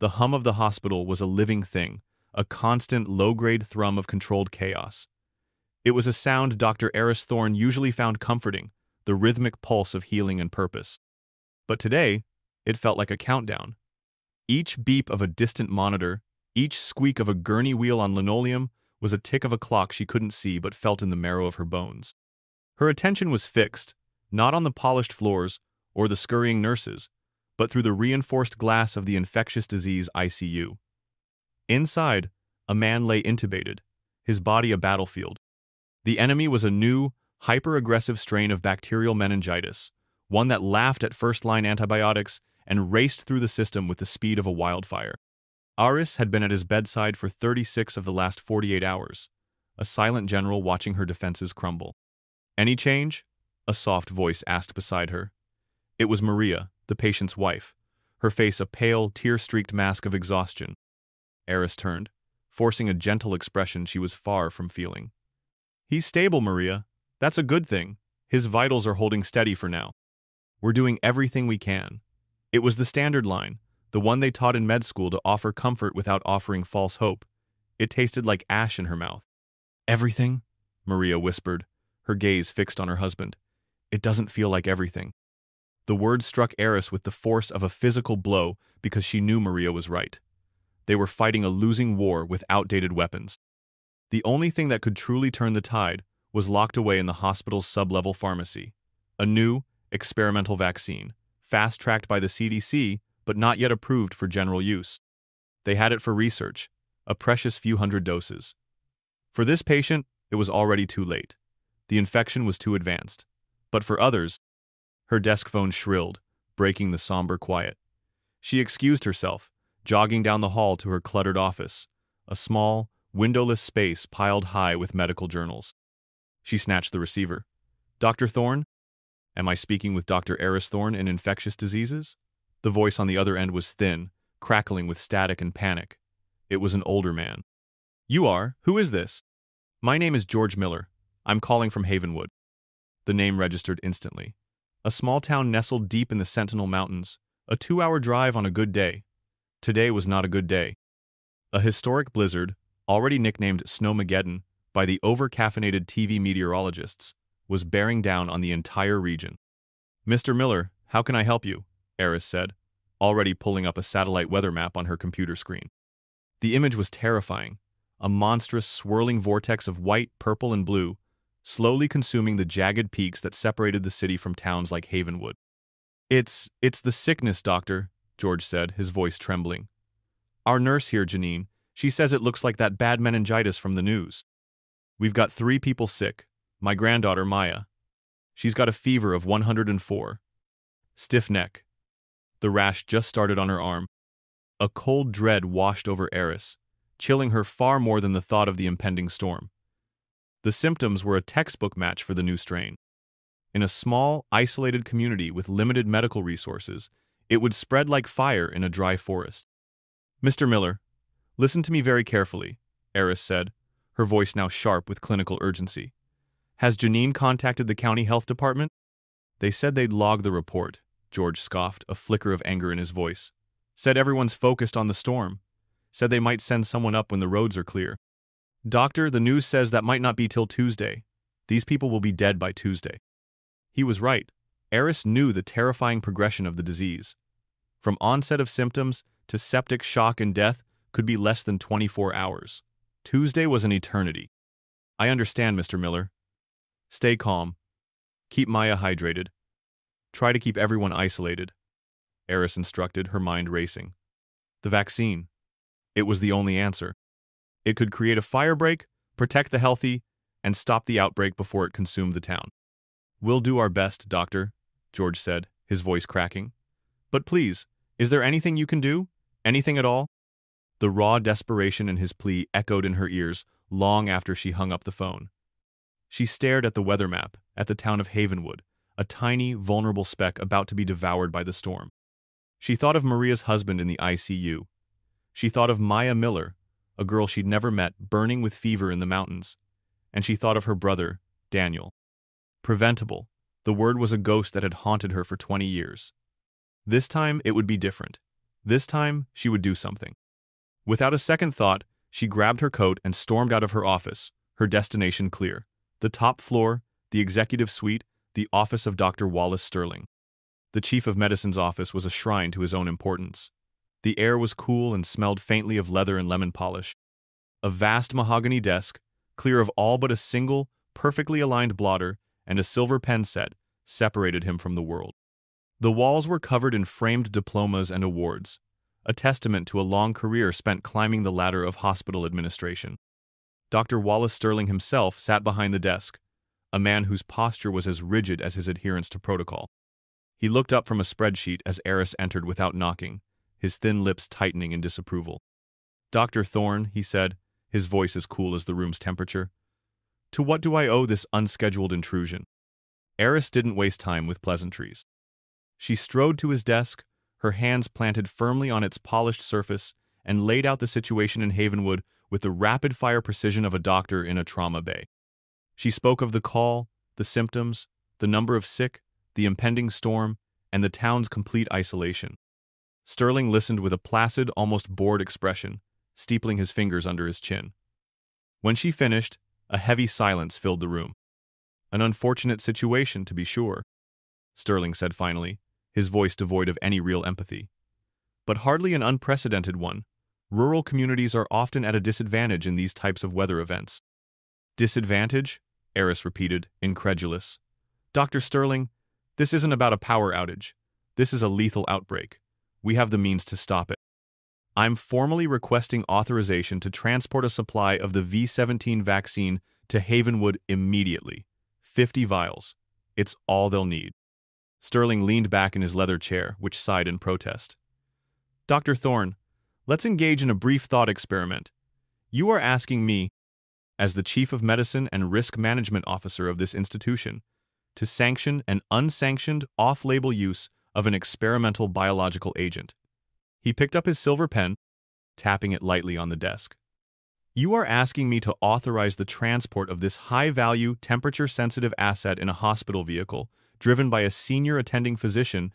The hum of the hospital was a living thing, a constant low-grade thrum of controlled chaos. It was a sound Dr. Eris Thorne usually found comforting, the rhythmic pulse of healing and purpose. But today, it felt like a countdown. Each beep of a distant monitor, each squeak of a gurney wheel on linoleum was a tick of a clock she couldn't see but felt in the marrow of her bones. Her attention was fixed, not on the polished floors or the scurrying nurses, but through the reinforced glass of the infectious disease ICU. Inside, a man lay intubated, his body a battlefield. The enemy was a new, hyper-aggressive strain of bacterial meningitis, one that laughed at first-line antibiotics and raced through the system with the speed of a wildfire. Aris had been at his bedside for 36 of the last 48 hours, a silent general watching her defenses crumble. "Any change?" a soft voice asked beside her. It was Maria, the patient's wife, her face a pale, tear-streaked mask of exhaustion. Aris turned, forcing a gentle expression she was far from feeling. "He's stable, Maria. That's a good thing. His vitals are holding steady for now. We're doing everything we can." It was the standard line, the one they taught in med school to offer comfort without offering false hope. It tasted like ash in her mouth. "Everything?" Maria whispered, her gaze fixed on her husband. "It doesn't feel like everything." The words struck Aris with the force of a physical blow because she knew Maria was right. They were fighting a losing war with outdated weapons. The only thing that could truly turn the tide was locked away in the hospital's sub-level pharmacy. A new, experimental vaccine, fast-tracked by the CDC, but not yet approved for general use. They had it for research, a precious few hundred doses. For this patient, it was already too late. The infection was too advanced. But for others, her desk phone shrilled, breaking the somber quiet. She excused herself, jogging down the hall to her cluttered office, a small, windowless space piled high with medical journals. She snatched the receiver. "Dr. Thorne? Am I speaking with Dr. Eris Thorne in infectious diseases?" The voice on the other end was thin, crackling with static and panic. It was an older man. "You are? Who is this?" "My name is George Miller. I'm calling from Havenwood." The name registered instantly. A small town nestled deep in the Sentinel Mountains, a 2-hour drive on a good day. Today was not a good day. A historic blizzard, already nicknamed Snowmageddon by the over-caffeinated TV meteorologists, was bearing down on the entire region. "Mr. Miller, how can I help you?" Eris said, already pulling up a satellite weather map on her computer screen. The image was terrifying, a monstrous swirling vortex of white, purple, and blue, slowly consuming the jagged peaks that separated the city from towns like Havenwood. It's the sickness, doctor," George said, his voice trembling. "Our nurse here, Janine, she says it looks like that bad meningitis from the news. We've got 3 people sick. My granddaughter, Maya. She's got a fever of 104. Stiff neck. The rash just started on her arm. A cold dread washed over Eris, chilling her far more than the thought of the impending storm. The symptoms were a textbook match for the new strain. In a small, isolated community with limited medical resources, it would spread like fire in a dry forest. "Mr. Miller, listen to me very carefully," Eris said, her voice now sharp with clinical urgency. "Has Janine contacted the county health department?" "They said they'd log the report," George scoffed, a flicker of anger in his voice. "Said everyone's focused on the storm. Said they might send someone up when the roads are clear." "Doctor, the news says that might not be till Tuesday. These people will be dead by Tuesday." He was right. Eris knew the terrifying progression of the disease. From onset of symptoms to septic shock and death could be less than 24 hours. Tuesday was an eternity. "I understand, Mr. Miller. Stay calm. Keep Maya hydrated. Try to keep everyone isolated," Eris instructed, her mind racing. The vaccine. It was the only answer. It could create a firebreak, protect the healthy, and stop the outbreak before it consumed the town. "We'll do our best, doctor," George said, his voice cracking. "But please, is there anything you can do? Anything at all?" The raw desperation in his plea echoed in her ears long after she hung up the phone. She stared at the weather map, at the town of Havenwood, a tiny, vulnerable speck about to be devoured by the storm. She thought of Maria's husband in the ICU. She thought of Maya Miller, a girl she'd never met, burning with fever in the mountains. And she thought of her brother, Daniel. Preventable. The word was a ghost that had haunted her for 20 years. This time, it would be different. This time, she would do something. Without a second thought, she grabbed her coat and stormed out of her office, her destination clear. The top floor, the executive suite, the office of Dr. Wallace Sterling. The chief of medicine's office was a shrine to his own importance. The air was cool and smelled faintly of leather and lemon polish. A vast mahogany desk, clear of all but a single, perfectly aligned blotter and a silver pen set, separated him from the world. The walls were covered in framed diplomas and awards, a testament to a long career spent climbing the ladder of hospital administration. Dr. Wallace Sterling himself sat behind the desk, a man whose posture was as rigid as his adherence to protocol. He looked up from a spreadsheet as Eris entered without knocking, his thin lips tightening in disapproval. "Dr. Thorne," he said, his voice as cool as the room's temperature, "to what do I owe this unscheduled intrusion?" Eris didn't waste time with pleasantries. She strode to his desk, her hands planted firmly on its polished surface, and laid out the situation in Havenwood with the rapid-fire precision of a doctor in a trauma bay. She spoke of the call, the symptoms, the number of sick, the impending storm, and the town's complete isolation. Sterling listened with a placid, almost bored expression, steepling his fingers under his chin. When she finished, a heavy silence filled the room. "An unfortunate situation, to be sure," Sterling said finally, his voice devoid of any real empathy. "But hardly an unprecedented one. Rural communities are often at a disadvantage in these types of weather events." "Disadvantage?" Eris repeated, incredulous. "Dr. Sterling, this isn't about a power outage. This is a lethal outbreak. We have the means to stop it. I'm formally requesting authorization to transport a supply of the V17 vaccine to Havenwood immediately. 50 vials. It's all they'll need." Sterling leaned back in his leather chair, which sighed in protest. "Dr. Thorne, let's engage in a brief thought experiment. You are asking me, as the Chief of Medicine and Risk Management Officer of this institution, to sanction an unsanctioned, off-label use of an experimental biological agent." He picked up his silver pen, tapping it lightly on the desk. "You are asking me to authorize the transport of this high-value, temperature-sensitive asset in a hospital vehicle, driven by a senior attending physician,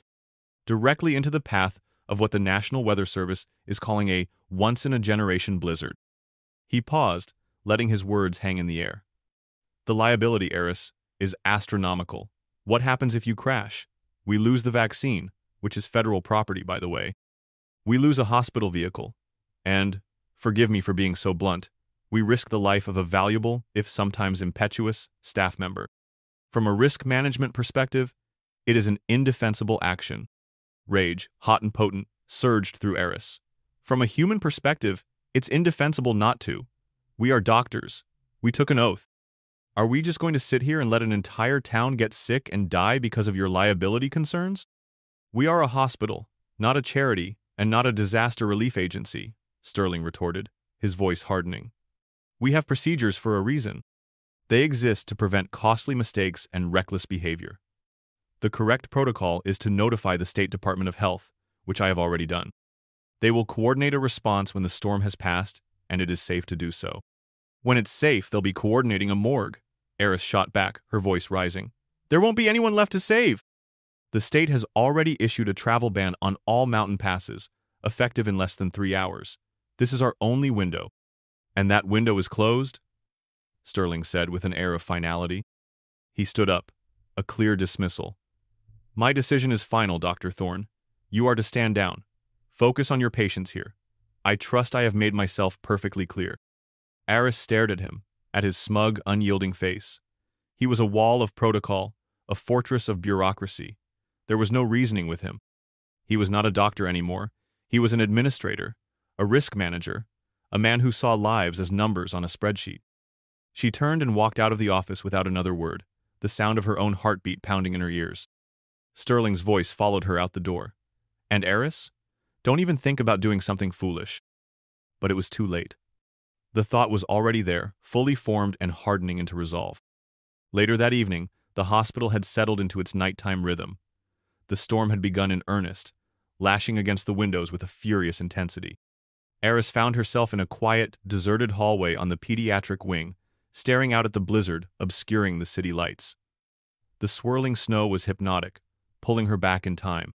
directly into the path of what the National Weather Service is calling a once-in-a-generation blizzard." He paused, letting his words hang in the air. "The liability, Eris, is astronomical. What happens if you crash? We lose the vaccine, which is federal property, by the way. We lose a hospital vehicle. And, forgive me for being so blunt, we risk the life of a valuable, if sometimes impetuous, staff member. From a risk management perspective, it is an indefensible action." Rage, hot and potent, surged through Eris. "From a human perspective, it's indefensible not to. We are doctors. We took an oath. Are we just going to sit here and let an entire town get sick and die because of your liability concerns? We are a hospital, not a charity, and not a disaster relief agency," Sterling retorted, his voice hardening. "We have procedures for a reason. They exist to prevent costly mistakes and reckless behavior. The correct protocol is to notify the State Department of Health, which I have already done. They will coordinate a response when the storm has passed, and it is safe to do so." "When it's safe, they'll be coordinating a morgue," Eris shot back, her voice rising. "There won't be anyone left to save." "The state has already issued a travel ban on all mountain passes, effective in less than 3 hours. This is our only window." "And that window is closed?" Sterling said with an air of finality. He stood up, a clear dismissal. "My decision is final, Dr. Thorne. You are to stand down. Focus on your patients here. I trust I have made myself perfectly clear." Eris stared at him, at his smug, unyielding face. He was a wall of protocol, a fortress of bureaucracy. There was no reasoning with him. He was not a doctor anymore. He was an administrator, a risk manager, a man who saw lives as numbers on a spreadsheet. She turned and walked out of the office without another word, the sound of her own heartbeat pounding in her ears. Sterling's voice followed her out the door. "And Eris? Don't even think about doing something foolish." But it was too late. The thought was already there, fully formed and hardening into resolve. Later that evening, the hospital had settled into its nighttime rhythm. The storm had begun in earnest, lashing against the windows with a furious intensity. Eris found herself in a quiet, deserted hallway on the pediatric wing, staring out at the blizzard obscuring the city lights. The swirling snow was hypnotic, pulling her back in time.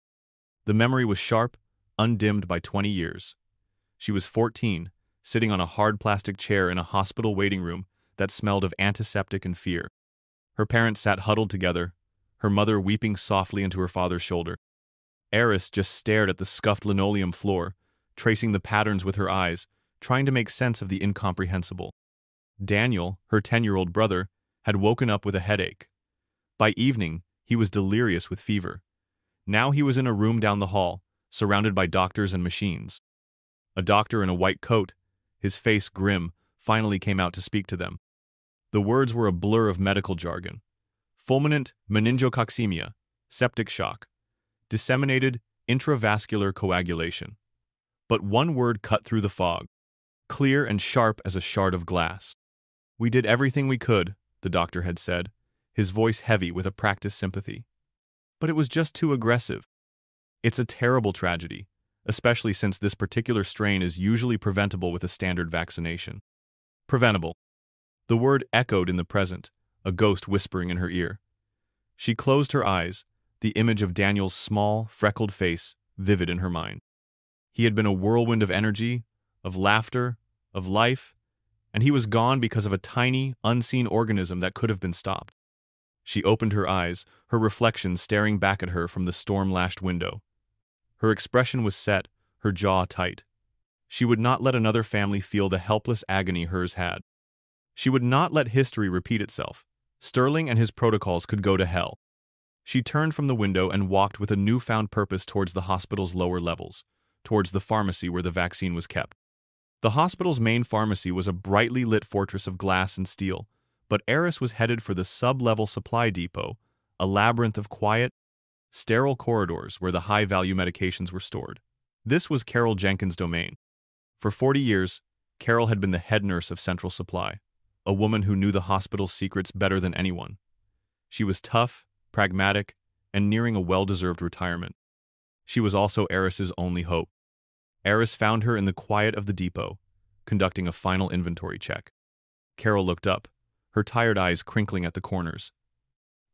The memory was sharp, undimmed by 20 years. She was 14, sitting on a hard plastic chair in a hospital waiting room that smelled of antiseptic and fear. Her parents sat huddled together, her mother weeping softly into her father's shoulder. Eris just stared at the scuffed linoleum floor, tracing the patterns with her eyes, trying to make sense of the incomprehensible. Daniel, her 10-year-old brother, had woken up with a headache. By evening, he was delirious with fever. Now he was in a room down the hall, surrounded by doctors and machines. A doctor in a white coat, his face grim, finally came out to speak to them. The words were a blur of medical jargon. Fulminant meningococcemia, septic shock, disseminated intravascular coagulation. But one word cut through the fog, clear and sharp as a shard of glass. "We did everything we could," the doctor had said, his voice heavy with a practiced sympathy. "But it was just too aggressive. It's a terrible tragedy, especially since this particular strain is usually preventable with a standard vaccination." Preventable. The word echoed in the present, a ghost whispering in her ear. She closed her eyes, the image of Daniel's small, freckled face vivid in her mind. He had been a whirlwind of energy, of laughter, of life, and he was gone because of a tiny, unseen organism that could have been stopped. She opened her eyes, her reflection staring back at her from the storm-lashed window. Her expression was set, her jaw tight. She would not let another family feel the helpless agony hers had. She would not let history repeat itself. Sterling and his protocols could go to hell. She turned from the window and walked with a newfound purpose towards the hospital's lower levels, towards the pharmacy where the vaccine was kept. The hospital's main pharmacy was a brightly lit fortress of glass and steel, but Eris was headed for the sub-level supply depot, a labyrinth of quiet, sterile corridors where the high-value medications were stored. This was Carol Jenkins' domain. For 40 years, Carol had been the head nurse of Central Supply, a woman who knew the hospital's secrets better than anyone. She was tough, pragmatic, and nearing a well-deserved retirement. She was also Eris's only hope. Eris found her in the quiet of the depot, conducting a final inventory check. Carol looked up, her tired eyes crinkling at the corners.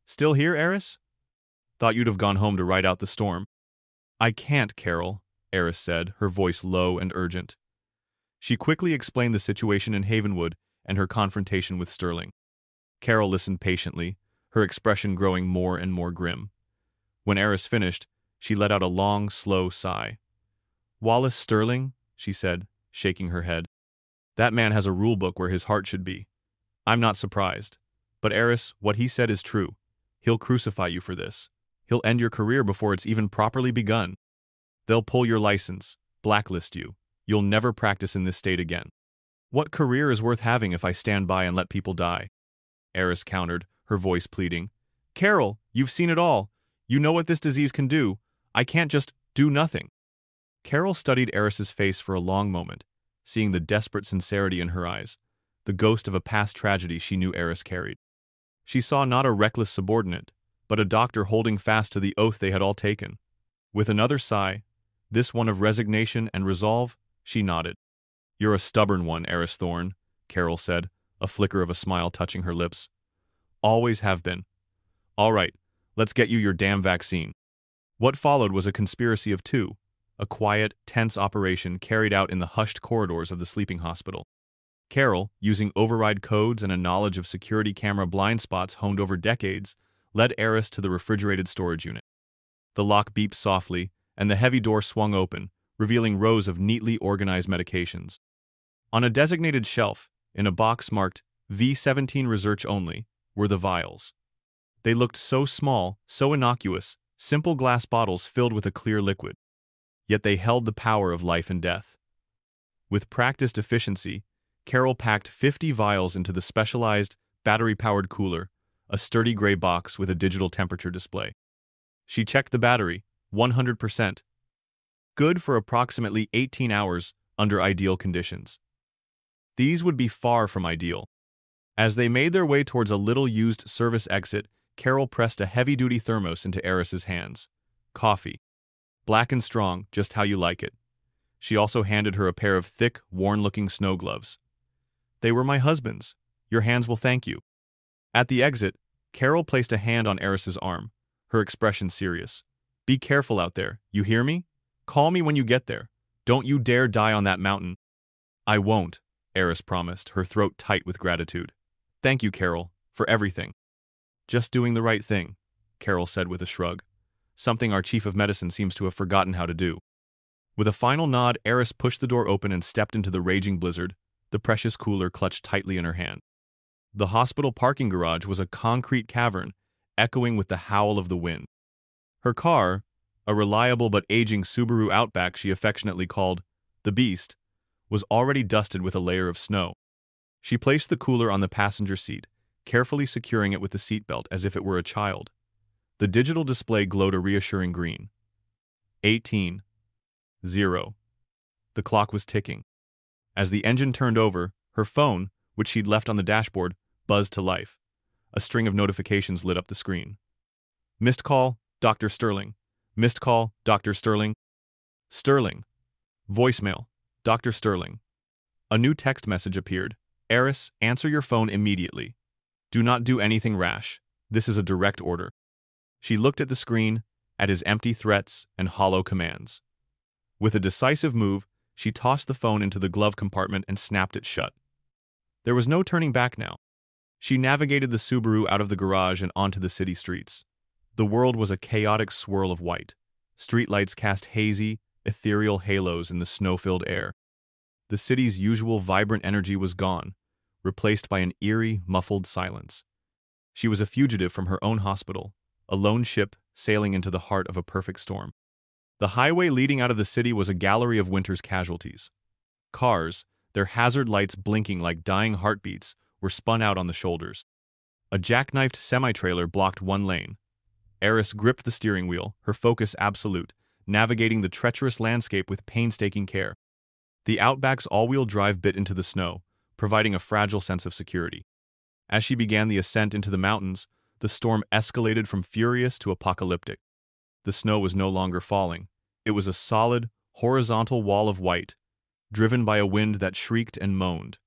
"Still here, Eris? Thought you'd have gone home to ride out the storm." "I can't, Carol," Eris said, her voice low and urgent. She quickly explained the situation in Havenwood and her confrontation with Sterling. Carol listened patiently, her expression growing more and more grim. When Eris finished, she let out a long, slow sigh. "Wallace Sterling," she said, shaking her head. "That man has a rulebook where his heart should be. I'm not surprised. But Eris, what he said is true. He'll crucify you for this. He'll end your career before it's even properly begun. They'll pull your license, blacklist you. You'll never practice in this state again. What career is worth having if I stand by and let people die?" Eris countered, her voice pleading. "Carol, you've seen it all. You know what this disease can do. I can't just do nothing." Carol studied Eris's face for a long moment, seeing the desperate sincerity in her eyes, the ghost of a past tragedy she knew Eris carried. She saw not a reckless subordinate, but a doctor holding fast to the oath they had all taken. With another sigh, this one of resignation and resolve, she nodded. "You're a stubborn one, Eris Thorne," Carol said, a flicker of a smile touching her lips. "Always have been. All right, let's get you your damn vaccine." What followed was a conspiracy of two, a quiet, tense operation carried out in the hushed corridors of the sleeping hospital. Carol, using override codes and a knowledge of security camera blind spots honed over decades, led Eris to the refrigerated storage unit. The lock beeped softly, and the heavy door swung open, revealing rows of neatly organized medications. On a designated shelf, in a box marked V17 Research Only, were the vials. They looked so small, so innocuous, simple glass bottles filled with a clear liquid. Yet they held the power of life and death. With practiced efficiency, Carol packed 50 vials into the specialized, battery-powered cooler, a sturdy gray box with a digital temperature display. She checked the battery, 100%. Good for approximately 18 hours under ideal conditions. These would be far from ideal. As they made their way towards a little-used service exit, Carol pressed a heavy-duty thermos into Eris's hands. Coffee. Black and strong, just how you like it. She also handed her a pair of thick, worn-looking snow gloves. "They were my husband's. Your hands will thank you." At the exit, Carol placed a hand on Eris's arm, her expression serious. "Be careful out there, you hear me? Call me when you get there. Don't you dare die on that mountain. I won't, Eris promised, her throat tight with gratitude. Thank you, Carol, for everything. Just doing the right thing, Carol said with a shrug. Something our chief of medicine seems to have forgotten how to do. With a final nod, Eris pushed the door open and stepped into the raging blizzard, the precious cooler clutched tightly in her hand. The hospital parking garage was a concrete cavern, echoing with the howl of the wind. Her car, a reliable but aging Subaru Outback she affectionately called the Beast, was already dusted with a layer of snow. She placed the cooler on the passenger seat, carefully securing it with the seatbelt as if it were a child. The digital display glowed a reassuring green. 18. 0. The clock was ticking. As the engine turned over, her phone, which she'd left on the dashboard, buzzed to life. A string of notifications lit up the screen. Missed call, Dr. Sterling. Missed call, Dr. Sterling. Sterling. Voicemail, Dr. Sterling. A new text message appeared. Eris, answer your phone immediately. Do not do anything rash. This is a direct order. She looked at the screen, at his empty threats and hollow commands. With a decisive move, she tossed the phone into the glove compartment and snapped it shut. There was no turning back now. She navigated the Subaru out of the garage and onto the city streets. The world was a chaotic swirl of white. Streetlights cast hazy, ethereal halos in the snow-filled air. The city's usual vibrant energy was gone, replaced by an eerie, muffled silence. She was a fugitive from her own hospital, a lone ship sailing into the heart of a perfect storm. The highway leading out of the city was a gallery of winter's casualties. Cars, their hazard lights blinking like dying heartbeats, were spun out on the shoulders. A jackknifed semi-trailer blocked one lane. Eris gripped the steering wheel, her focus absolute, navigating the treacherous landscape with painstaking care. The Outback's all-wheel drive bit into the snow, providing a fragile sense of security. As she began the ascent into the mountains, the storm escalated from furious to apocalyptic. The snow was no longer falling. It was a solid, horizontal wall of white, driven by a wind that shrieked and moaned.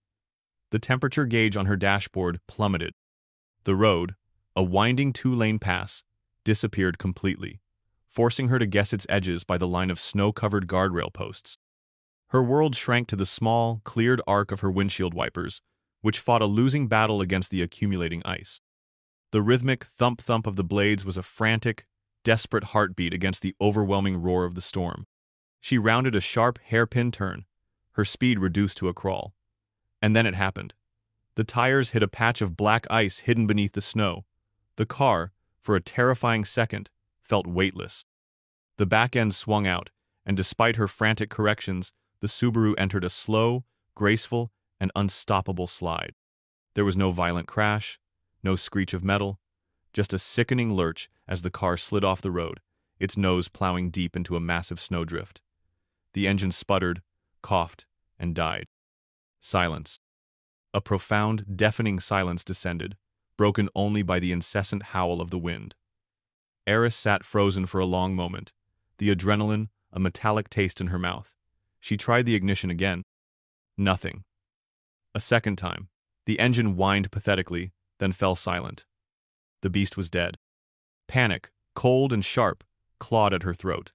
The temperature gauge on her dashboard plummeted. The road, a winding two-lane pass, disappeared completely, forcing her to guess its edges by the line of snow-covered guardrail posts. Her world shrank to the small, cleared arc of her windshield wipers, which fought a losing battle against the accumulating ice. The rhythmic thump-thump of the blades was a frantic, desperate heartbeat against the overwhelming roar of the storm. She rounded a sharp, hairpin turn, her speed reduced to a crawl. And then it happened. The tires hit a patch of black ice hidden beneath the snow. The car, for a terrifying second, felt weightless. The back end swung out, and despite her frantic corrections, the Subaru entered a slow, graceful, and unstoppable slide. There was no violent crash, no screech of metal, just a sickening lurch as the car slid off the road, its nose plowing deep into a massive snowdrift. The engine sputtered, coughed, and died. Silence. A profound, deafening silence descended, broken only by the incessant howl of the wind. Eris sat frozen for a long moment, the adrenaline a metallic taste in her mouth. She tried the ignition again. Nothing. A second time. The engine whined pathetically, then fell silent. The beast was dead. Panic, cold and sharp, clawed at her throat.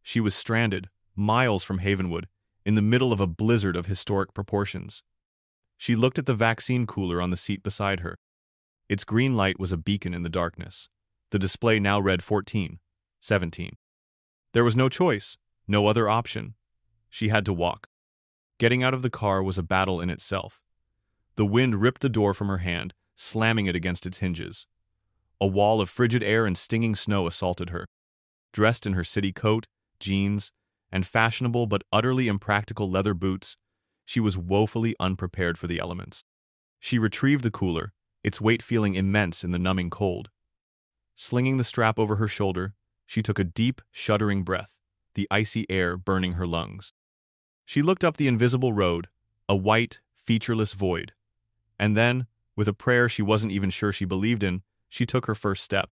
She was stranded, miles from Havenwood, in the middle of a blizzard of historic proportions. She looked at the vaccine cooler on the seat beside her. Its green light was a beacon in the darkness. The display now read 14, 17. There was no choice, no other option. She had to walk. Getting out of the car was a battle in itself. The wind ripped the door from her hand, slamming it against its hinges. A wall of frigid air and stinging snow assaulted her. Dressed in her city coat, jeans, and fashionable but utterly impractical leather boots, she was woefully unprepared for the elements. She retrieved the cooler, its weight feeling immense in the numbing cold. Slinging the strap over her shoulder, she took a deep, shuddering breath, the icy air burning her lungs. She looked up the invisible road, a white, featureless void. And then, with a prayer she wasn't even sure she believed in, she took her first step.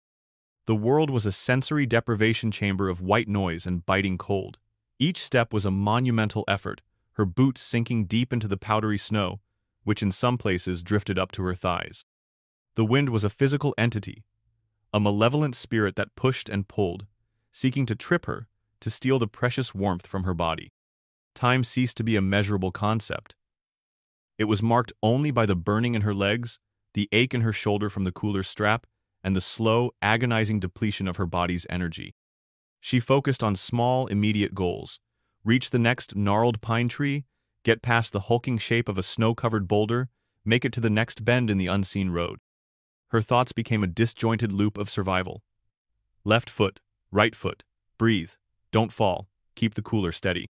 The world was a sensory deprivation chamber of white noise and biting cold. Each step was a monumental effort, her boots sinking deep into the powdery snow, which in some places drifted up to her thighs. The wind was a physical entity, a malevolent spirit that pushed and pulled, seeking to trip her, to steal the precious warmth from her body. Time ceased to be a measurable concept. It was marked only by the burning in her legs, the ache in her shoulder from the cooler's strap, and the slow, agonizing depletion of her body's energy. She focused on small, immediate goals: reach the next gnarled pine tree, get past the hulking shape of a snow-covered boulder, make it to the next bend in the unseen road. Her thoughts became a disjointed loop of survival. Left foot, right foot, breathe, don't fall, keep the cooler steady.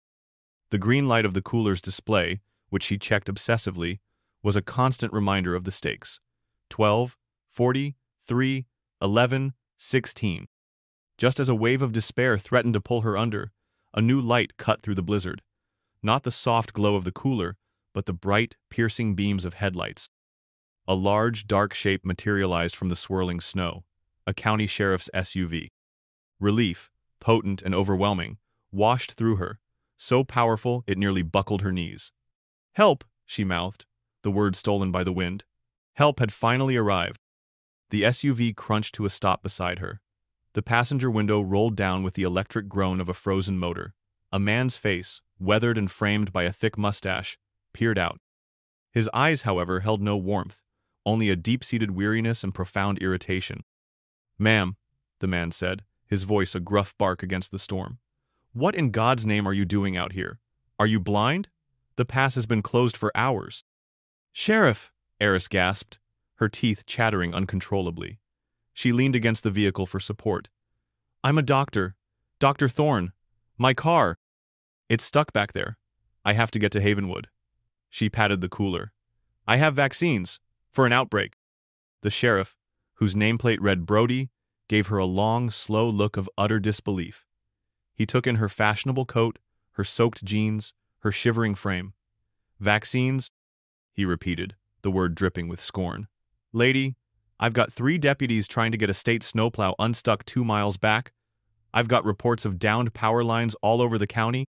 The green light of the cooler's display, which she checked obsessively, was a constant reminder of the stakes. 12, 40, 3, 11, 16. Just as a wave of despair threatened to pull her under, a new light cut through the blizzard. Not the soft glow of the cooler, but the bright, piercing beams of headlights. A large, dark shape materialized from the swirling snow, a county sheriff's SUV. Relief, potent and overwhelming, washed through her, so powerful it nearly buckled her knees. "Help!" she mouthed, the word stolen by the wind. Help had finally arrived. The SUV crunched to a stop beside her. The passenger window rolled down with the electric groan of a frozen motor. A man's face, weathered and framed by a thick mustache, peered out. His eyes, however, held no warmth, only a deep-seated weariness and profound irritation. "Ma'am," the man said, his voice a gruff bark against the storm. "What in God's name are you doing out here? Are you blind? The pass has been closed for hours." "Sheriff!" Eris gasped, her teeth chattering uncontrollably. She leaned against the vehicle for support. "I'm a doctor. Dr. Thorne. My car. It's stuck back there. I have to get to Havenwood." She patted the cooler. "I have vaccines. For an outbreak." The sheriff, whose nameplate read Brody, gave her a long, slow look of utter disbelief. He took in her fashionable coat, her soaked jeans, her shivering frame. "Vaccines?" he repeated, the word dripping with scorn. "Lady, I've got 3 deputies trying to get a state snowplow unstuck 2 miles back. I've got reports of downed power lines all over the county,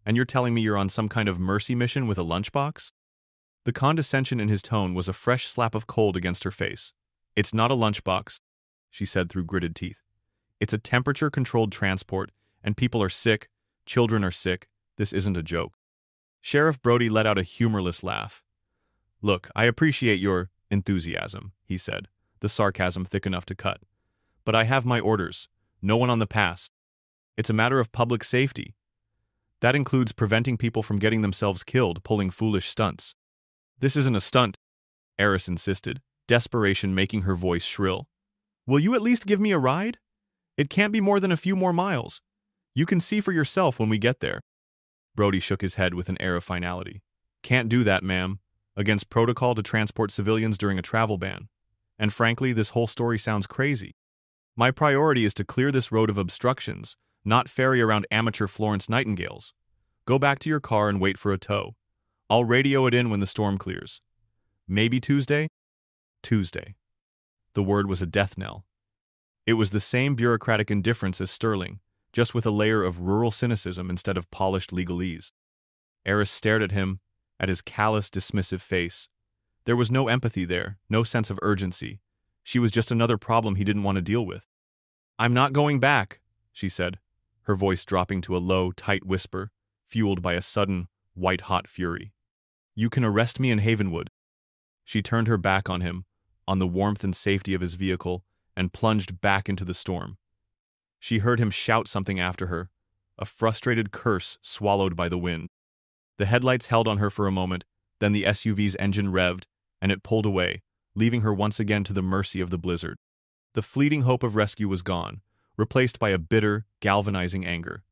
and you're telling me you're on some kind of mercy mission with a lunchbox?" The condescension in his tone was a fresh slap of cold against her face. "It's not a lunchbox," she said through gritted teeth. "It's a temperature-controlled transport, and people are sick, children are sick. This isn't a joke." Sheriff Brody let out a humorless laugh. "Look, I appreciate your enthusiasm," he said, the sarcasm thick enough to cut. "But I have my orders. No one on the pass. It's a matter of public safety. That includes preventing people from getting themselves killed pulling foolish stunts." "This isn't a stunt," Eris insisted, desperation making her voice shrill. "Will you at least give me a ride? It can't be more than a few more miles. You can see for yourself when we get there." Brody shook his head with an air of finality. "Can't do that, ma'am. Against protocol to transport civilians during a travel ban. And frankly, this whole story sounds crazy. My priority is to clear this road of obstructions, not ferry around amateur Florence Nightingales. Go back to your car and wait for a tow. I'll radio it in when the storm clears. Maybe Tuesday?" Tuesday. The word was a death knell. It was the same bureaucratic indifference as Sterling, just with a layer of rural cynicism instead of polished legalese. Eris stared at him, at his callous, dismissive face. There was no empathy there, no sense of urgency. She was just another problem he didn't want to deal with. "I'm not going back," she said, her voice dropping to a low, tight whisper, fueled by a sudden, white-hot fury. "You can arrest me in Havenwood." She turned her back on him, on the warmth and safety of his vehicle, and plunged back into the storm. She heard him shout something after her, a frustrated curse swallowed by the wind. The headlights held on her for a moment, then the SUV's engine revved, and it pulled away, leaving her once again to the mercy of the blizzard. The fleeting hope of rescue was gone, replaced by a bitter, galvanizing anger.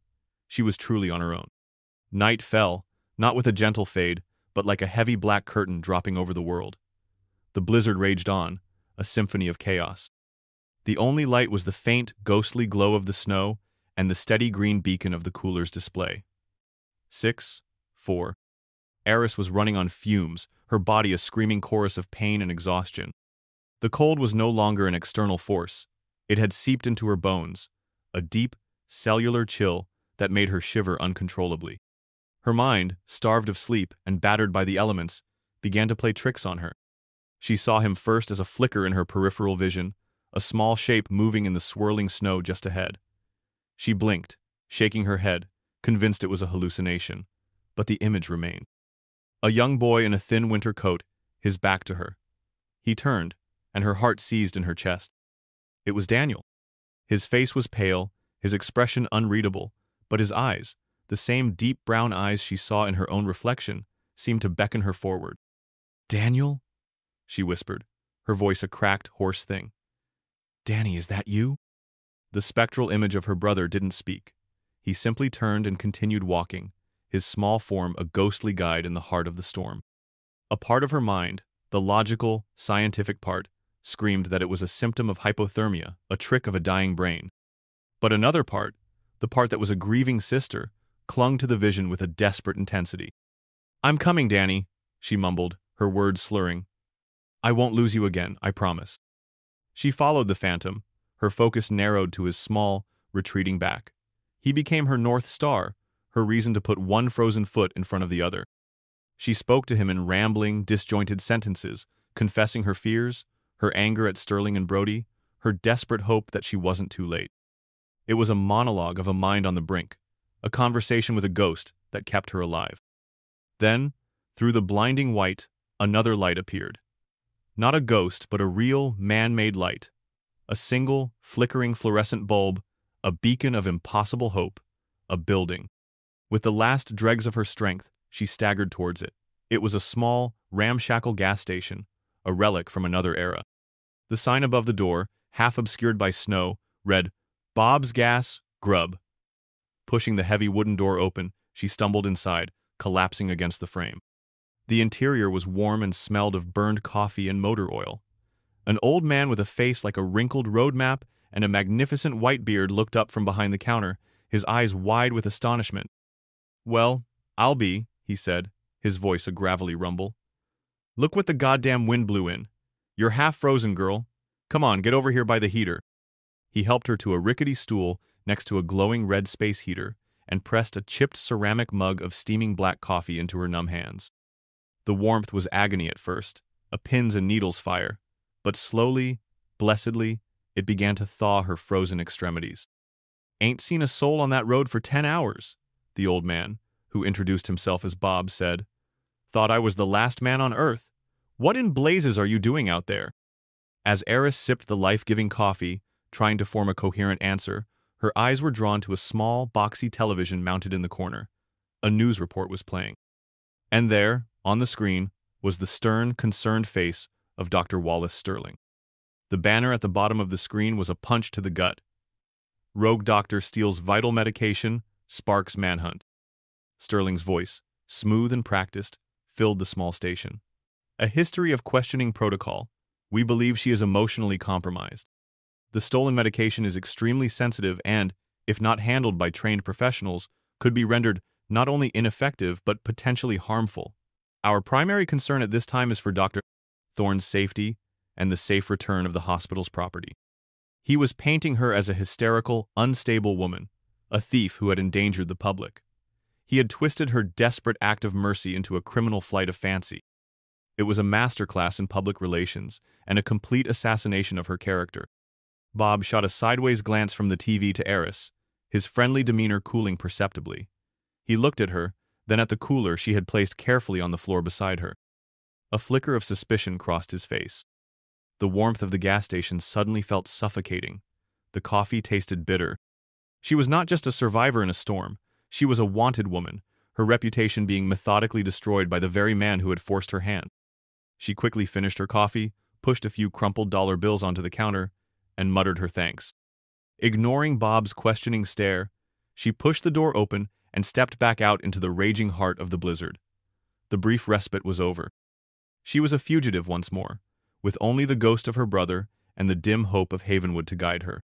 She was truly on her own. Night fell, not with a gentle fade, but like a heavy black curtain dropping over the world. The blizzard raged on, a symphony of chaos. The only light was the faint, ghostly glow of the snow and the steady green beacon of the cooler's display. 6, 4. Eris was running on fumes, her body a screaming chorus of pain and exhaustion. The cold was no longer an external force. It had seeped into her bones, a deep, cellular chill that made her shiver uncontrollably. Her mind, starved of sleep and battered by the elements, began to play tricks on her. She saw him first as a flicker in her peripheral vision, a small shape moving in the swirling snow just ahead. She blinked, shaking her head, convinced it was a hallucination. But the image remained. A young boy in a thin winter coat, his back to her. He turned, and her heart seized in her chest. It was Daniel. His face was pale, his expression unreadable, but his eyes, the same deep brown eyes she saw in her own reflection, seemed to beckon her forward. "Daniel?" she whispered, her voice a cracked, hoarse thing. "Danny, is that you?" The spectral image of her brother didn't speak. He simply turned and continued walking, his small form a ghostly guide in the heart of the storm. A part of her mind, the logical, scientific part, screamed that it was a symptom of hypothermia, a trick of a dying brain. But another part, the part that was a grieving sister, clung to the vision with a desperate intensity. "I'm coming, Danny," she mumbled, her words slurring. "I won't lose you again, I promise." She followed the phantom, her focus narrowed to his small, retreating back. He became her North Star, her reason to put one frozen foot in front of the other. She spoke to him in rambling, disjointed sentences, confessing her fears, her anger at Sterling and Brody, her desperate hope that she wasn't too late. It was a monologue of a mind on the brink, a conversation with a ghost that kept her alive. Then, through the blinding white, another light appeared. Not a ghost, but a real, man-made light. A single, flickering fluorescent bulb, a beacon of impossible hope, a building. With the last dregs of her strength, she staggered towards it. It was a small, ramshackle gas station, a relic from another era. The sign above the door, half obscured by snow, read, "Bob's Gas, Grub." Pushing the heavy wooden door open, she stumbled inside, collapsing against the frame. The interior was warm and smelled of burned coffee and motor oil. An old man with a face like a wrinkled road map and a magnificent white beard looked up from behind the counter, his eyes wide with astonishment. "Well, I'll be," he said, his voice a gravelly rumble. "Look what the goddamn wind blew in. You're half frozen, girl. Come on, get over here by the heater." He helped her to a rickety stool next to a glowing red space heater and pressed a chipped ceramic mug of steaming black coffee into her numb hands. The warmth was agony at first, a pins and needles fire, but slowly, blessedly, it began to thaw her frozen extremities. "Ain't seen a soul on that road for 10 hours, the old man, who introduced himself as Bob, said. "Thought I was the last man on Earth. What in blazes are you doing out there?" As Eris sipped the life-giving coffee, trying to form a coherent answer, her eyes were drawn to a small, boxy television mounted in the corner. A news report was playing. And there, on the screen, was the stern, concerned face of Dr. Wallace Sterling. The banner at the bottom of the screen was a punch to the gut. "Rogue doctor steals vital medication, sparks manhunt." Sterling's voice, smooth and practiced, filled the small station. "A history of questioning protocol. We believe she is emotionally compromised. The stolen medication is extremely sensitive and, if not handled by trained professionals, could be rendered not only ineffective but potentially harmful. Our primary concern at this time is for Dr. Thorne's safety and the safe return of the hospital's property." He was painting her as a hysterical, unstable woman, a thief who had endangered the public. He had twisted her desperate act of mercy into a criminal flight of fancy. It was a masterclass in public relations and a complete assassination of her character. Bob shot a sideways glance from the TV to Eris, his friendly demeanor cooling perceptibly. He looked at her, then at the cooler she had placed carefully on the floor beside her. A flicker of suspicion crossed his face. The warmth of the gas station suddenly felt suffocating. The coffee tasted bitter. She was not just a survivor in a storm. She was a wanted woman, her reputation being methodically destroyed by the very man who had forced her hand. She quickly finished her coffee, pushed a few crumpled dollar bills onto the counter, and muttered her thanks. Ignoring Bob's questioning stare, she pushed the door open and stepped back out into the raging heart of the blizzard. The brief respite was over. She was a fugitive once more, with only the ghost of her brother and the dim hope of Havenwood to guide her.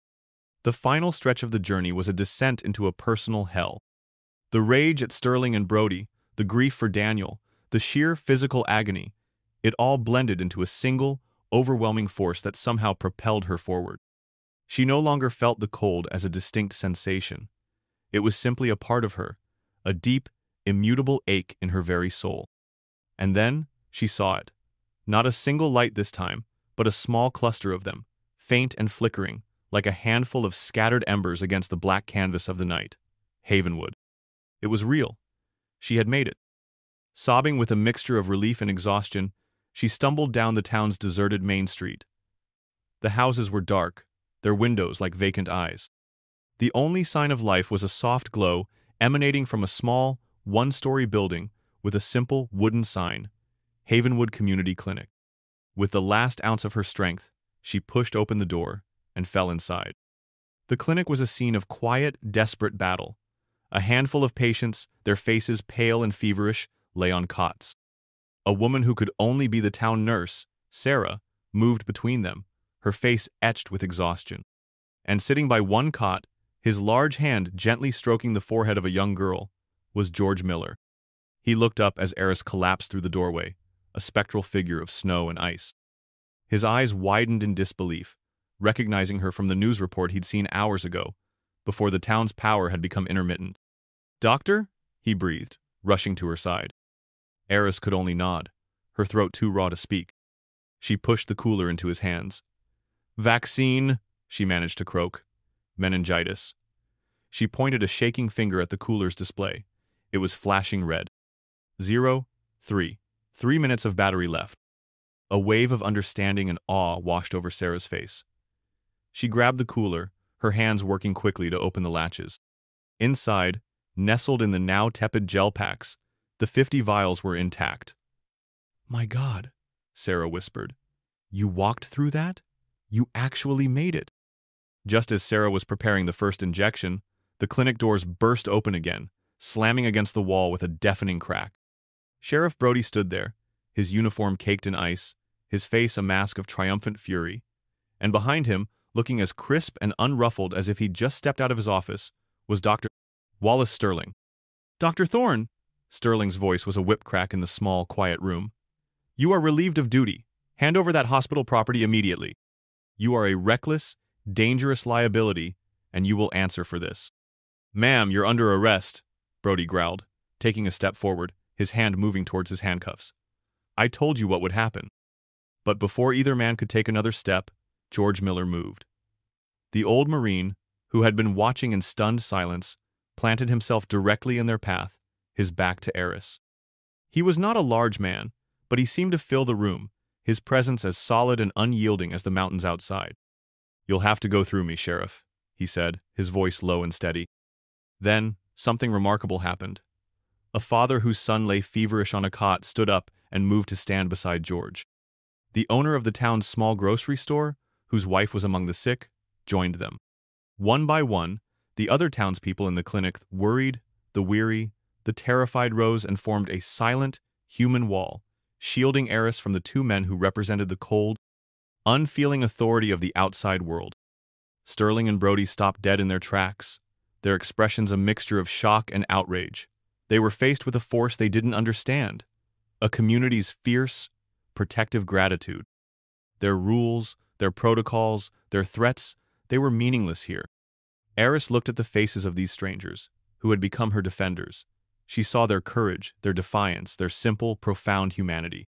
The final stretch of the journey was a descent into a personal hell. The rage at Sterling and Brody, the grief for Daniel, the sheer physical agony, it all blended into a single, overwhelming force that somehow propelled her forward. She no longer felt the cold as a distinct sensation. It was simply a part of her, a deep, immutable ache in her very soul. And then she saw it. Not a single light this time, but a small cluster of them, faint and flickering, like a handful of scattered embers against the black canvas of the night. Havenwood. It was real. She had made it. Sobbing with a mixture of relief and exhaustion, she stumbled down the town's deserted main street. The houses were dark, their windows like vacant eyes. The only sign of life was a soft glow emanating from a small, one-story building with a simple wooden sign, Havenwood Community Clinic. With the last ounce of her strength, she pushed open the door and fell inside. The clinic was a scene of quiet, desperate battle. A handful of patients, their faces pale and feverish, lay on cots. A woman who could only be the town nurse, Sarah, moved between them, her face etched with exhaustion. And sitting by one cot, his large hand gently stroking the forehead of a young girl, was George Miller. He looked up as Eris collapsed through the doorway, a spectral figure of snow and ice. His eyes widened in disbelief, recognizing her from the news report he'd seen hours ago, before the town's power had become intermittent. "Doctor?" he breathed, rushing to her side. Eris could only nod, her throat too raw to speak. She pushed the cooler into his hands. "Vaccine," she managed to croak. "Meningitis." She pointed a shaking finger at the cooler's display. It was flashing red. 03. 3 minutes of battery left. A wave of understanding and awe washed over Sarah's face. She grabbed the cooler, her hands working quickly to open the latches. Inside, nestled in the now tepid gel packs, the 50 vials were intact. "My God," Sarah whispered. "You walked through that? You actually made it." Just as Sarah was preparing the first injection, the clinic doors burst open again, slamming against the wall with a deafening crack. Sheriff Brody stood there, his uniform caked in ice, his face a mask of triumphant fury. And behind him, looking as crisp and unruffled as if he'd just stepped out of his office, was Dr. Wallace Sterling. "Dr. Thorne," Sterling's voice was a whip crack in the small, quiet room. "You are relieved of duty. Hand over that hospital property immediately. You are a reckless, dangerous liability, and you will answer for this." "Ma'am, you're under arrest," Brody growled, taking a step forward, his hand moving towards his handcuffs. "I told you what would happen." But before either man could take another step, George Miller moved. The old Marine, who had been watching in stunned silence, planted himself directly in their path, his back to Eris. He was not a large man, but he seemed to fill the room, his presence as solid and unyielding as the mountains outside. "You'll have to go through me, Sheriff," he said, his voice low and steady. Then, something remarkable happened. A father whose son lay feverish on a cot stood up and moved to stand beside George. The owner of the town's small grocery store, whose wife was among the sick, joined them. One by one, the other townspeople in the clinic, worried, the weary, the terrified, rose and formed a silent, human wall, shielding Eris from the two men who represented the cold, unfeeling authority of the outside world. Sterling and Brody stopped dead in their tracks, their expressions a mixture of shock and outrage. They were faced with a force they didn't understand, a community's fierce, protective gratitude. Their rules, their protocols, their threats, they were meaningless here. Eris looked at the faces of these strangers, who had become her defenders. She saw their courage, their defiance, their simple, profound humanity.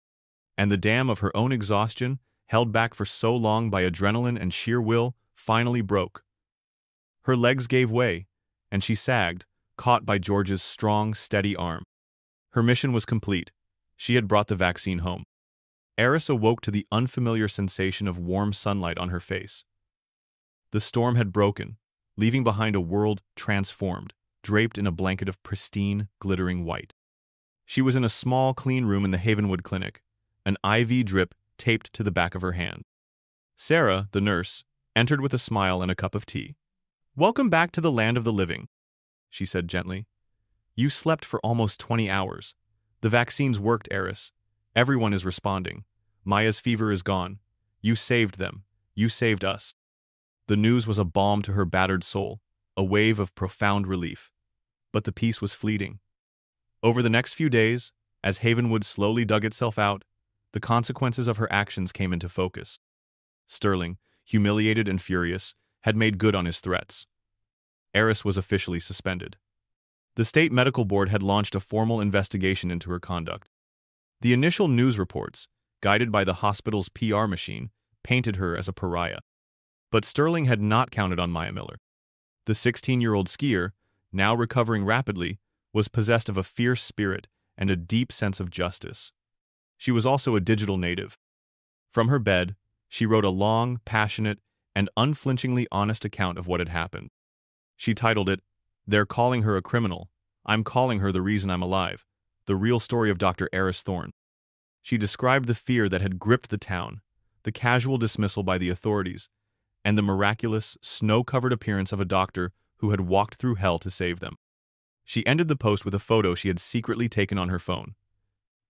And the dam of her own exhaustion, held back for so long by adrenaline and sheer will, finally broke. Her legs gave way, and she sagged, caught by George's strong, steady arm. Her mission was complete. She had brought the vaccine home. Eris awoke to the unfamiliar sensation of warm sunlight on her face. The storm had broken, leaving behind a world transformed, draped in a blanket of pristine, glittering white. She was in a small, clean room in the Havenwood Clinic, an IV drip taped to the back of her hand. Sarah, the nurse, entered with a smile and a cup of tea. "Welcome back to the land of the living," she said gently. "You slept for almost 20 hours. The vaccines worked, Eris. Everyone is responding. Maya's fever is gone. You saved them. You saved us." The news was a balm to her battered soul, a wave of profound relief. But the peace was fleeting. Over the next few days, as Havenwood slowly dug itself out, the consequences of her actions came into focus. Sterling, humiliated and furious, had made good on his threats. Eris was officially suspended. The state medical board had launched a formal investigation into her conduct. The initial news reports, guided by the hospital's PR machine, painted her as a pariah. But Sterling had not counted on Maya Miller. The 16-year-old skier, now recovering rapidly, was possessed of a fierce spirit and a deep sense of justice. She was also a digital native. From her bed, she wrote a long, passionate, and unflinchingly honest account of what had happened. She titled it, "They're Calling Her a Criminal. I'm Calling Her the Reason I'm Alive, the Real Story of Dr. Eris Thorne." She described the fear that had gripped the town, the casual dismissal by the authorities, and the miraculous, snow-covered appearance of a doctor who had walked through hell to save them. She ended the post with a photo she had secretly taken on her phone.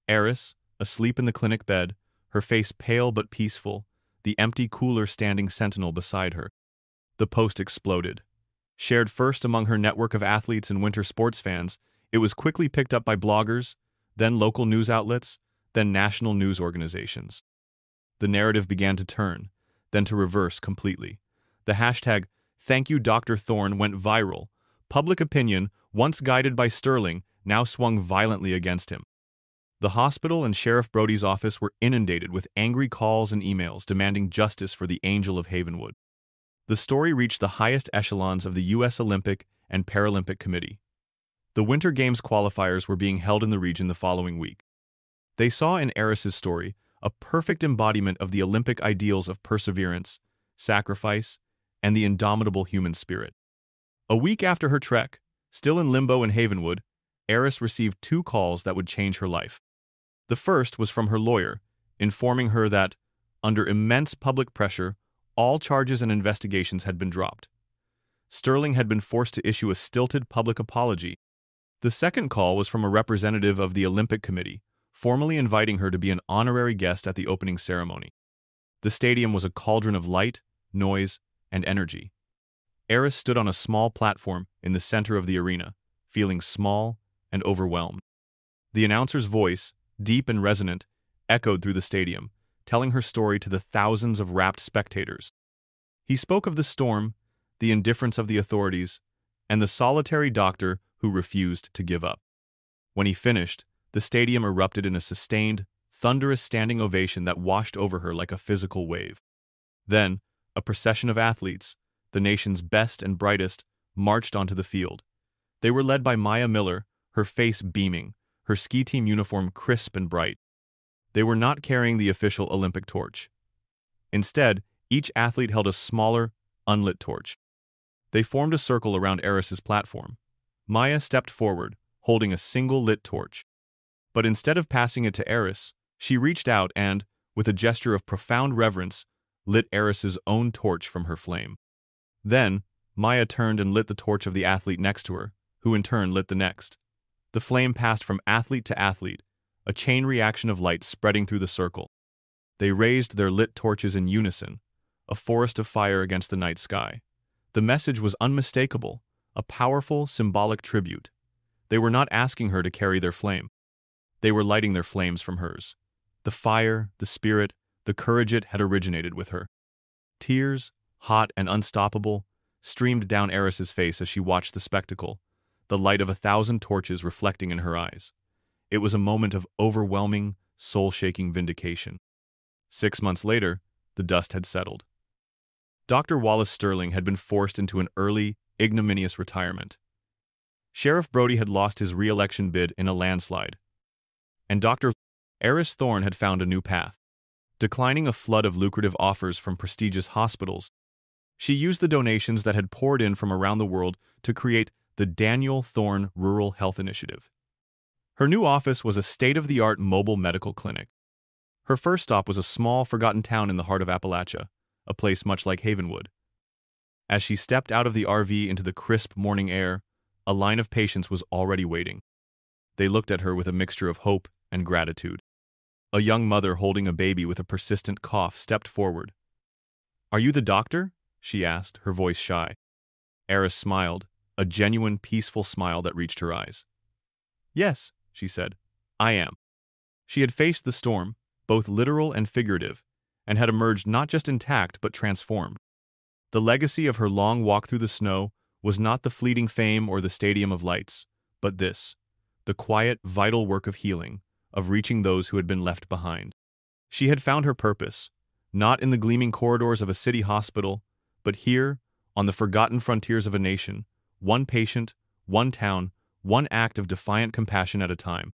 Eris, asleep in the clinic bed, her face pale but peaceful, the empty cooler standing sentinel beside her. The post exploded. Shared first among her network of athletes and winter sports fans, it was quickly picked up by bloggers, then local news outlets, then national news organizations. The narrative began to turn, then to reverse completely. The hashtag "Thank You Dr. Thorne" went viral. Public opinion, once guided by Sterling, now swung violently against him. The hospital and Sheriff Brody's office were inundated with angry calls and emails demanding justice for the Angel of Havenwood. The story reached the highest echelons of the U.S. Olympic and Paralympic Committee. The Winter Games qualifiers were being held in the region the following week. They saw in Eris's story a perfect embodiment of the Olympic ideals of perseverance, sacrifice, and the indomitable human spirit. A week after her trek, still in limbo in Havenwood, Eris received 2 calls that would change her life. The first was from her lawyer, informing her that, under immense public pressure, all charges and investigations had been dropped. Sterling had been forced to issue a stilted public apology. The second call was from a representative of the Olympic Committee, formally inviting her to be an honorary guest at the opening ceremony. The stadium was a cauldron of light, noise, and energy. Eris stood on a small platform in the center of the arena, feeling small and overwhelmed. The announcer's voice, deep and resonant, echoed through the stadium, telling her story to the thousands of rapt spectators. He spoke of the storm, the indifference of the authorities, and the solitary doctor who refused to give up. When he finished, the stadium erupted in a sustained, thunderous standing ovation that washed over her like a physical wave. Then, a procession of athletes, the nation's best and brightest, marched onto the field. They were led by Maya Miller, her face beaming, her ski team uniform crisp and bright. They were not carrying the official Olympic torch. Instead, each athlete held a smaller, unlit torch. They formed a circle around Eris's platform. Maya stepped forward, holding a single lit torch. But instead of passing it to Eris, she reached out and, with a gesture of profound reverence, lit Eris's own torch from her flame. Then, Maya turned and lit the torch of the athlete next to her, who in turn lit the next. The flame passed from athlete to athlete, a chain reaction of light spreading through the circle. They raised their lit torches in unison, a forest of fire against the night sky. The message was unmistakable, a powerful, symbolic tribute. They were not asking her to carry their flame. They were lighting their flames from hers. The fire, the spirit, the courage it had originated with her. Tears, hot and unstoppable, streamed down Eris's face as she watched the spectacle, the light of 1,000 torches reflecting in her eyes. It was a moment of overwhelming, soul-shaking vindication. 6 months later, the dust had settled. Dr. Wallace Sterling had been forced into an early, ignominious retirement. Sheriff Brody had lost his re-election bid in a landslide. And Dr. Eris Thorne had found a new path. Declining a flood of lucrative offers from prestigious hospitals, she used the donations that had poured in from around the world to create the Daniel Thorne Rural Health Initiative. Her new office was a state-of-the-art mobile medical clinic. Her first stop was a small, forgotten town in the heart of Appalachia, a place much like Havenwood. As she stepped out of the RV into the crisp morning air, a line of patients was already waiting. They looked at her with a mixture of hope and gratitude. A young mother holding a baby with a persistent cough stepped forward. "Are you the doctor?" she asked, her voice shy. Eris smiled, a genuine, peaceful smile that reached her eyes. "Yes," she said, "I am." She had faced the storm, both literal and figurative, and had emerged not just intact but transformed. The legacy of her long walk through the snow was not the fleeting fame or the stadium of lights, but this, the quiet, vital work of healing, of reaching those who had been left behind. She had found her purpose, not in the gleaming corridors of a city hospital, but here, on the forgotten frontiers of a nation, one patient, one town, one act of defiant compassion at a time.